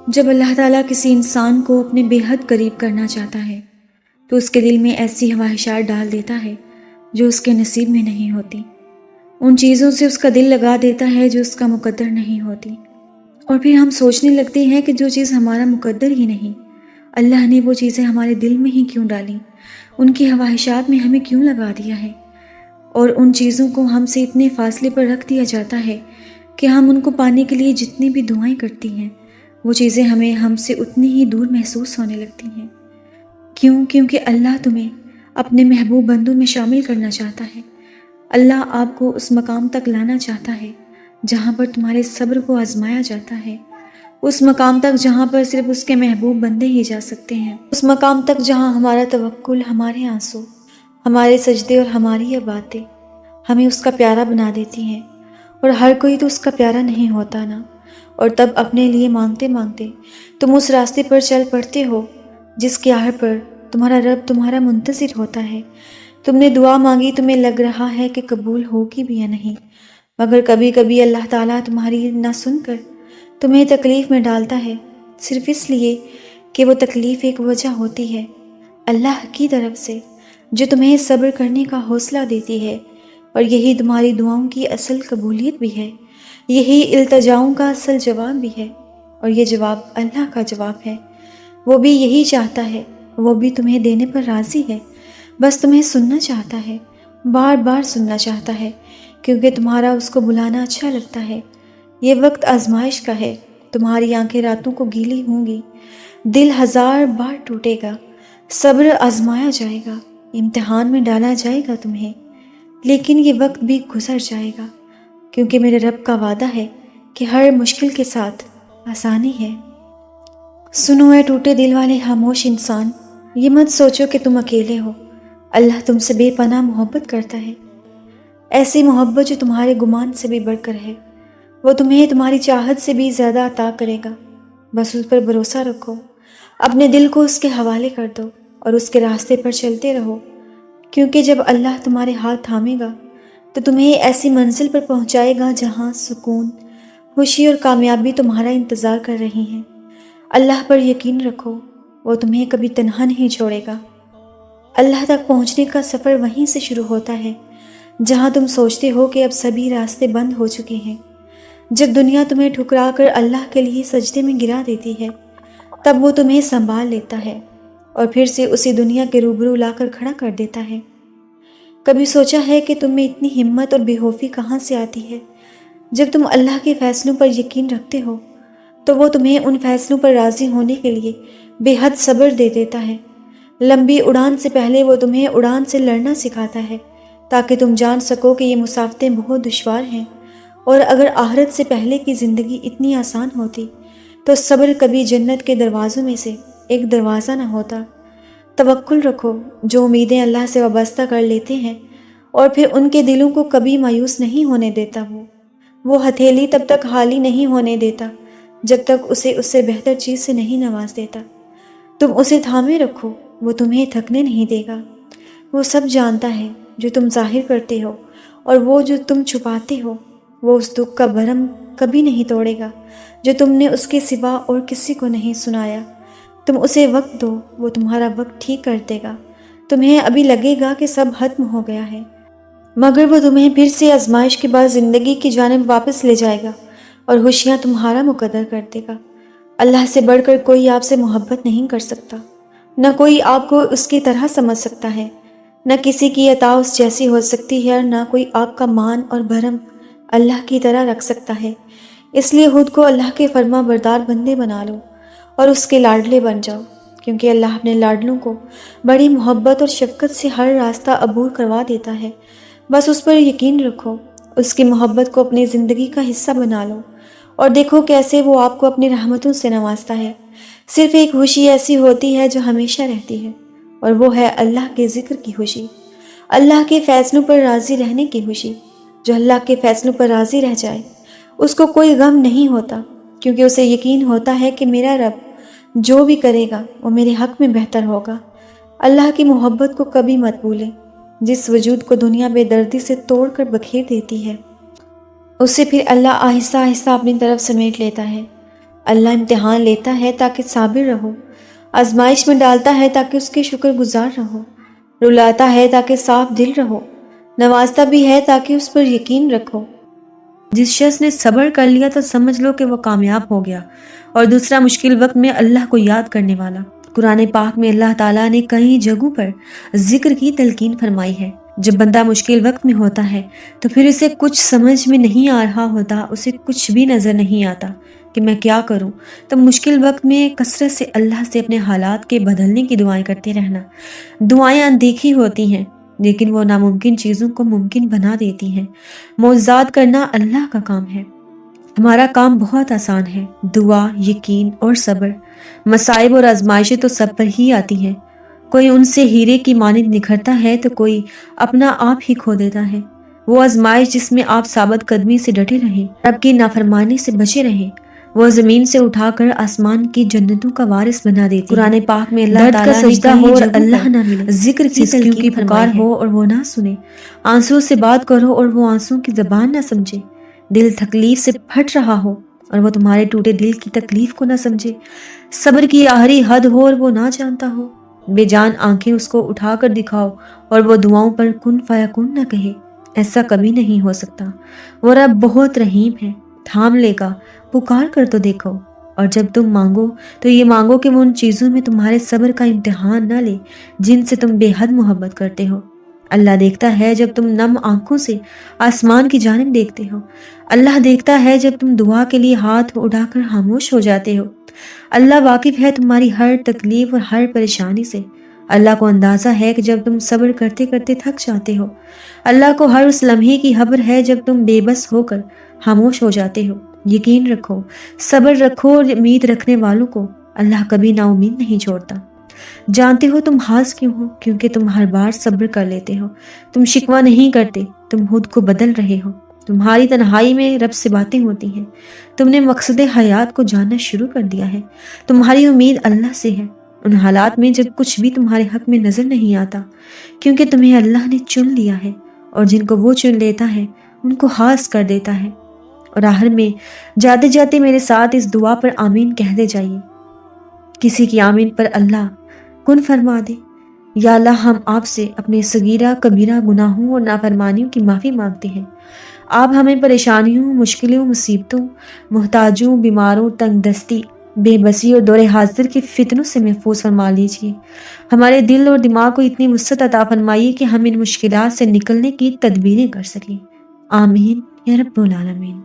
جب اللہ تعالیٰ کسی انسان کو اپنے بے حد قریب کرنا چاہتا ہے تو اس کے دل میں ایسی خواہشات ڈال دیتا ہے جو اس کے نصیب میں نہیں ہوتی، ان چیزوں سے اس کا دل لگا دیتا ہے جو اس کا مقدر نہیں ہوتی، اور پھر ہم سوچنے لگتے ہیں کہ جو چیز ہمارا مقدر ہی نہیں، اللہ نے وہ چیزیں ہمارے دل میں ہی کیوں ڈالیں، ان کی خواہشات میں ہمیں کیوں لگا دیا ہے، اور ان چیزوں کو ہم سے اتنے فاصلے پر رکھ دیا جاتا ہے کہ ہم ان کو پانے کے لیے جتنی بھی دعائیں کرتی ہیں وہ چیزیں ہمیں ہم سے اتنی ہی دور محسوس ہونے لگتی ہیں۔ کیوں؟ کیونکہ اللہ تمہیں اپنے محبوب بندوں میں شامل کرنا چاہتا ہے۔ اللہ آپ کو اس مقام تک لانا چاہتا ہے جہاں پر تمہارے صبر کو آزمایا جاتا ہے، اس مقام تک جہاں پر صرف اس کے محبوب بندے ہی جا سکتے ہیں، اس مقام تک جہاں ہمارا توکل، ہمارے آنسو، ہمارے سجدے اور ہماری یہ باتیں ہمیں اس کا پیارا بنا دیتی ہیں، اور ہر کوئی تو اس کا پیارا نہیں ہوتا نا، اور تب اپنے لیے مانگتے مانگتے تم اس راستے پر چل پڑتے ہو جس کے آڑ پر تمہارا رب تمہارا منتظر ہوتا ہے۔ تم نے دعا مانگی، تمہیں لگ رہا ہے کہ قبول ہوگی بھی یا نہیں، مگر کبھی کبھی اللہ تعالیٰ تمہاری نہ سن کر تمہیں تکلیف میں ڈالتا ہے، صرف اس لیے کہ وہ تکلیف ایک وجہ ہوتی ہے اللہ کی طرف سے جو تمہیں صبر کرنے کا حوصلہ دیتی ہے، اور یہی تمہاری دعاؤں کی اصل قبولیت بھی ہے، یہی التجاؤں کا اصل جواب بھی ہے، اور یہ جواب اللہ کا جواب ہے۔ وہ بھی یہی چاہتا ہے، وہ بھی تمہیں دینے پر راضی ہے، بس تمہیں سننا چاہتا ہے، بار بار سننا چاہتا ہے، کیونکہ تمہارا اس کو بلانا اچھا لگتا ہے۔ یہ وقت آزمائش کا ہے، تمہاری آنکھیں راتوں کو گیلی ہوں گی، دل ہزار بار ٹوٹے گا، صبر آزمایا جائے گا، امتحان میں ڈالا جائے گا تمہیں، لیکن یہ وقت بھی گزر جائے گا، کیونکہ میرے رب کا وعدہ ہے کہ ہر مشکل کے ساتھ آسانی ہے۔ سنو اے ٹوٹے دل والے خاموش انسان، یہ مت سوچو کہ تم اکیلے ہو، اللہ تم سے بے پناہ محبت کرتا ہے، ایسی محبت جو تمہارے گمان سے بھی بڑھ کر ہے، وہ تمہیں تمہاری چاہت سے بھی زیادہ عطا کرے گا، بس اس پر بھروسہ رکھو، اپنے دل کو اس کے حوالے کر دو اور اس کے راستے پر چلتے رہو، کیونکہ جب اللہ تمہارے ہاتھ تھامے گا تو تمہیں ایسی منزل پر پہنچائے گا جہاں سکون، خوشی اور کامیابی تمہارا انتظار کر رہی ہیں۔ اللہ پر یقین رکھو، وہ تمہیں کبھی تنہا نہیں چھوڑے گا۔ اللہ تک پہنچنے کا سفر وہیں سے شروع ہوتا ہے جہاں تم سوچتے ہو کہ اب سبھی راستے بند ہو چکے ہیں۔ جب دنیا تمہیں ٹھکرا کر اللہ کے لیے سجدے میں گرا دیتی ہے تب وہ تمہیں سنبھال لیتا ہے اور پھر سے اسی دنیا کے روبرو لا کر کھڑا کر دیتا ہے۔ کبھی سوچا ہے کہ تم میں اتنی ہمت اور بے خوفی کہاں سے آتی ہے؟ جب تم اللہ کے فیصلوں پر یقین رکھتے ہو تو وہ تمہیں ان فیصلوں پر راضی ہونے کے لیے بے حد صبر دے دیتا ہے۔ لمبی اڑان سے پہلے وہ تمہیں اڑان سے لڑنا سکھاتا ہے تاکہ تم جان سکو کہ یہ مسافتیں بہت دشوار ہیں، اور اگر آخرت سے پہلے کی زندگی اتنی آسان ہوتی تو صبر کبھی جنت کے دروازوں میں سے ایک دروازہ نہ ہوتا۔ توکل رکھو، جو امیدیں اللہ سے وابستہ کر لیتے ہیں اور پھر ان کے دلوں کو کبھی مایوس نہیں ہونے دیتا، وہ ہتھیلی تب تک خالی نہیں ہونے دیتا جب تک اسے اس سے بہتر چیز سے نہیں نواز دیتا۔ تم اسے تھامے رکھو، وہ تمہیں تھکنے نہیں دے گا۔ وہ سب جانتا ہے جو تم ظاہر کرتے ہو، اور وہ جو تم چھپاتے ہو، وہ اس دکھ کا بھرم کبھی نہیں توڑے گا جو تم نے اس کے سوا اور کسی کو نہیں سنایا۔ تم اسے وقت دو، وہ تمہارا وقت ٹھیک کر دے گا۔ تمہیں ابھی لگے گا کہ سب ختم ہو گیا ہے، مگر وہ تمہیں پھر سے آزمائش کے بعد زندگی کی جانب واپس لے جائے گا اور خوشیاں تمہارا مقدر کر دے گا۔ اللہ سے بڑھ کر کوئی آپ سے محبت نہیں کر سکتا، نہ کوئی آپ کو اس کی طرح سمجھ سکتا ہے، نہ کسی کی عطا اس جیسی ہو سکتی ہے، اور نہ کوئی آپ کا مان اور بھرم اللہ کی طرح رکھ سکتا ہے۔ اس لیے خود کو اللہ کے فرما بردار بندے بنا لو اور اس کے لاڈلے بن جاؤ، کیونکہ اللہ اپنے لاڈلوں کو بڑی محبت اور شفقت سے ہر راستہ عبور کروا دیتا ہے۔ بس اس پر یقین رکھو، اس کی محبت کو اپنی زندگی کا حصہ بنا لو، اور دیکھو کیسے وہ آپ کو اپنی رحمتوں سے نوازتا ہے۔ صرف ایک خوشی ایسی ہوتی ہے جو ہمیشہ رہتی ہے، اور وہ ہے اللہ کے ذکر کی خوشی، اللہ کے فیصلوں پر راضی رہنے کی خوشی۔ جو اللہ کے فیصلوں پر راضی رہ جائے اس کو کوئی غم نہیں ہوتا، کیونکہ اسے یقین ہوتا ہے کہ میرا رب جو بھی کرے گا وہ میرے حق میں بہتر ہوگا۔ اللہ کی محبت کو کبھی مت بھولیں، جس وجود کو دنیا بے دردی سے توڑ کر بکھیر دیتی ہے۔ اسے پھر اللہ آہستہ آہستہ اپنی طرف سمیٹ لیتا ہے۔ اللہ امتحان لیتا ہے تاکہ صابر رہو، آزمائش میں ڈالتا ہے تاکہ اس کے شکر گزار رہو، رلاتا ہے تاکہ صاف دل رہو، نوازتا بھی ہے تاکہ اس پر یقین رکھو۔ جس شخص نے صبر کر لیا تو سمجھ لو کہ وہ کامیاب ہو گیا، اور دوسرا مشکل وقت میں اللہ کو یاد کرنے والا۔ قرآن پاک میں اللہ تعالیٰ نے کئی جگہوں پر ذکر کی تلقین فرمائی ہے۔ جب بندہ مشکل وقت میں ہوتا ہے تو پھر اسے کچھ سمجھ میں نہیں آ رہا ہوتا، اسے کچھ بھی نظر نہیں آتا کہ میں کیا کروں، تو مشکل وقت میں کثرت سے اللہ سے اپنے حالات کے بدلنے کی دعائیں کرتے رہنا۔ دعائیں اندیکھی ہوتی ہیں لیکن وہ ناممکن چیزوں کو ممکن بنا دیتی ہیں۔ معجزات کرنا اللہ کا کام ہے، ہمارا کام بہت آسان ہے۔ دعا، یقین اور صبر۔ مصائب اور آزمائشیں تو سب پر ہی آتی ہیں، کوئی ان سے ہیرے کی مانند نکھرتا ہے تو کوئی اپنا آپ ہی کھو دیتا ہے۔ وہ آزمائش جس میں آپ ثابت قدمی سے ڈٹے رہیں، رب کی نافرمانی سے بچے رہیں، وہ زمین سے اٹھا کر آسمان کی جنتوں کا وارث بنا دیتی ہے۔ قرآن پاک میں اللہ تعالیٰ نے سجدہ ہو اور اللہ نہ ملے، ذکر کی تلقین کی پکار ہو اور وہ نہ سنے، آنسو سے بات کرو اور وہ آنسو کی زبان نہ سمجھے، دل تکلیف سے پھٹ رہا ہو اور وہ تمہارے ٹوٹے دل کی تکلیف کو نہ سمجھے، صبر کی آخری حد ہو اور وہ نہ جانتا ہو، بے جان آنکھیں اس کو اٹھا کر دکھاؤ اور وہ دعاؤں پر کن فیکون نہ کہے، ایسا کبھی نہیں ہو سکتا۔ وہ رب بہت رحیم ہے، تھام لے گا، پکار کر تو دیکھو، اور جب تم مانگو تو یہ مانگو کہ وہ ان چیزوں میں تمہارے صبر کا امتحان نہ لے جن سے تم بے حد محبت کرتے ہو۔ اللہ دیکھتا ہے جب تم نم آنکھوں سے آسمان کی جانب دیکھتے ہو، اللہ دیکھتا ہے جب تم دعا کے لیے ہاتھ اٹھا کر خاموش ہو جاتے ہو۔ اللہ واقف ہے تمہاری ہر تکلیف اور ہر پریشانی سے۔ اللہ کو اندازہ ہے کہ جب تم صبر کرتے کرتے تھک جاتے ہو، اللہ کو ہر اس لمحے کی خبر ہے جب تم بے بس ہو کر خاموش ہو جاتے ہو۔ یقین رکھو، صبر رکھو، اور امید رکھنے والوں کو اللہ کبھی نا امید نہیں چھوڑتا۔ جانتے ہو تم ہاس کیوں ہو؟ کیونکہ تم ہر بار صبر کر لیتے ہو، تم شکوہ نہیں کرتے، تم خود کو بدل رہے ہو، تمہاری تنہائی میں رب سے باتیں ہوتی ہیں، تم نے مقصد حیات کو جاننا شروع کر دیا ہے، تمہاری امید اللہ سے ہے ان حالات میں جب کچھ بھی تمہارے حق میں نظر نہیں آتا، کیونکہ تمہیں اللہ نے چن لیا ہے، اور جن کو وہ چن لیتا ہے ان کو خاص کر دیتا ہے۔ اور آخر میں جاتے جاتے میرے ساتھ اس دعا پر آمین کہہ دے جائیے۔ کسی کی آمین پر اللہ کن فرما دے۔ یا اللہ، ہم آپ سے اپنے صغیرہ کبیرہ گناہوں اور نافرمانیوں کی معافی مانگتے ہیں۔ آپ ہمیں پریشانیوں، مشکلوں، مصیبتوں، محتاجوں، بیماروں، تنگ دستی، بے بسی اور دور حاضر کے فتنوں سے محفوظ فرما لیجیے۔ ہمارے دل اور دماغ کو اتنی وسعت عطا فرمائیے کہ ہم ان مشکلات سے نکلنے کی تدبیریں کر سکیں۔ آمین یا رب العالمین۔